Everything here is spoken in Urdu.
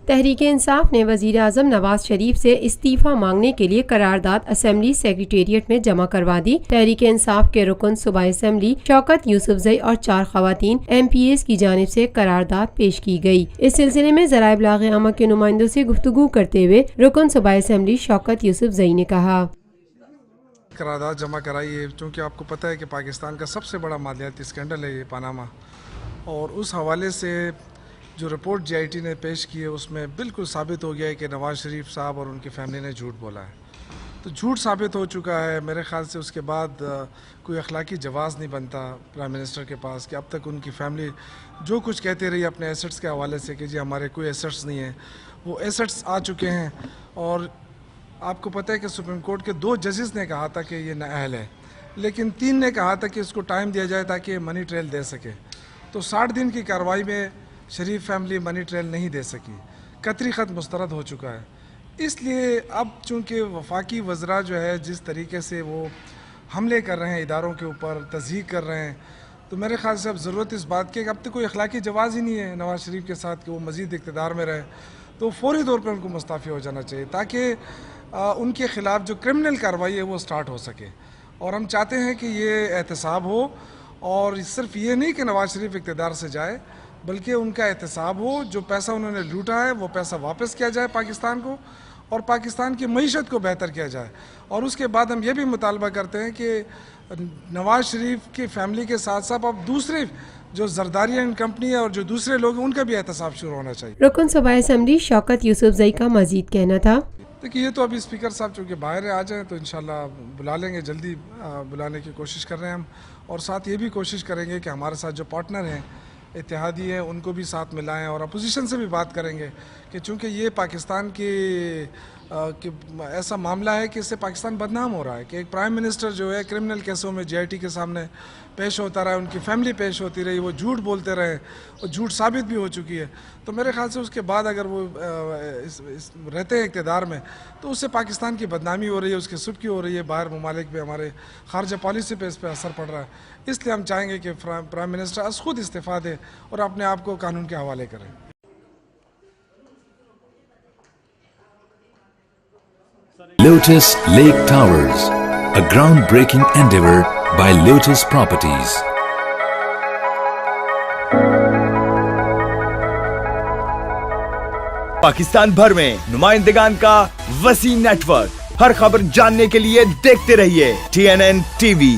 تحریک انصاف نے وزیر اعظم نواز شریف سے استعفیٰ مانگنے کے لیے قرارداد اسمبلی سیکریٹریٹ میں جمع کروا دی۔ تحریک انصاف کے رکن صوبائی اسمبلی شوکت یوسفزئی اور 4 خواتین MPs کی جانب سے قرارداد پیش کی گئی۔ اس سلسلے میں ذرائع ابلاغ عامہ کے نمائندوں سے گفتگو کرتے ہوئے رکن صوبائی اسمبلی شوکت یوسفزئی نے کہا، قرارداد جمع کرائی ہے چونکہ آپ کو پتہ ہے کہ پاکستان کا سب سے بڑا مالیاتی اسکینڈل ہے یہ پاناما، اور اس حوالے سے جو رپورٹ GIT نے پیش کی ہے اس میں بالکل ثابت ہو گیا ہے کہ نواز شریف صاحب اور ان کی فیملی نے جھوٹ بولا ہے۔ تو جھوٹ ثابت ہو چکا ہے، میرے خیال سے اس کے بعد کوئی اخلاقی جواز نہیں بنتا پرائم منسٹر کے پاس کہ اب تک ان کی فیملی جو کچھ کہتے رہی اپنے ایسٹس کے حوالے سے کہ جی ہمارے کوئی ایسٹس نہیں ہیں، وہ ایسٹس آ چکے ہیں۔ اور آپ کو پتہ ہے کہ سپریم کورٹ کے 2 ججز نے کہا تھا کہ یہ نااہل ہے، لیکن 3 نے کہا تھا کہ اس کو ٹائم دیا جائے تاکہ یہ منی ٹریل دے سکے۔ تو 60 دن کی کارروائی میں شریف فیملی منی ٹریل نہیں دے سکی، قطری خط مسترد ہو چکا ہے۔ اس لیے اب چونکہ وفاقی وزراء جو ہے جس طریقے سے وہ حملے کر رہے ہیں اداروں کے اوپر، تضحیک کر رہے ہیں، تو میرے خیال سے اب ضرورت اس بات کی کہ اب تک کوئی اخلاقی جواز ہی نہیں ہے نواز شریف کے ساتھ کہ وہ مزید اقتدار میں رہے، تو فوری طور پر ان کو مستعفی ہو جانا چاہیے تاکہ ان کے خلاف جو کرمنل کارروائی ہے وہ سٹارٹ ہو سکے۔ اور ہم چاہتے ہیں کہ یہ احتساب ہو، اور صرف یہ نہیں کہ نواز شریف اقتدار سے جائے بلکہ ان کا احتساب ہو، جو پیسہ انہوں نے لوٹا ہے وہ پیسہ واپس کیا جائے پاکستان کو، اور پاکستان کی معیشت کو بہتر کیا جائے۔ اور اس کے بعد ہم یہ بھی مطالبہ کرتے ہیں کہ نواز شریف کی فیملی کے ساتھ ساتھ اب دوسرے جو زرداریہ کمپنی ہے اور جو دوسرے لوگ ہیں ان کا بھی احتساب شروع ہونا چاہیے۔ رکن صوبائی اسمبلی شوکت یوسفزئی کا مزید کہنا تھا، دیکھیے یہ تو ابھی اسپیکر صاحب چونکہ باہر آ جائیں تو انشاءاللہ بلا لیں گے، جلدی بلانے کی کوشش کر رہے ہیں ہم، اور ساتھ یہ بھی کوشش کریں گے کہ ہمارے ساتھ جو پارٹنر ہیں اتحادی ہیں ان کو بھی ساتھ ملائیں، اور اپوزیشن سے بھی بات کریں گے کہ چونکہ یہ پاکستان کی ایسا معاملہ ہے کہ اس سے پاکستان بدنام ہو رہا ہے کہ ایک پرائم منسٹر جو ہے کرمنل کیسوں میں GIT کے سامنے پیش ہوتا رہا، ان کی فیملی پیش ہوتی رہی، وہ جھوٹ بولتے رہے اور جھوٹ ثابت بھی ہو چکی ہے۔ تو میرے خیال سے اس کے بعد اگر وہ رہتے ہیں اقتدار میں تو اس سے پاکستان کی بدنامی ہو رہی ہے، اس کی سبکی ہو رہی ہے، باہر ممالک میں ہمارے خارجہ پالیسی پہ اس پہ اثر پڑ رہا ہے۔ اس لیے ہم چاہیں گے کہ پرائم منسٹر از خود استعفیٰ دے اور اپنے آپ کو قانون کے حوالے کریں۔ Lotus Lake Towers, a groundbreaking endeavor by Lotus Properties. Pakistan بھر میں نمائندگان کا وسیع نیٹ ورک، ہر خبر جاننے کے لیے دیکھتے رہیے TNN TV۔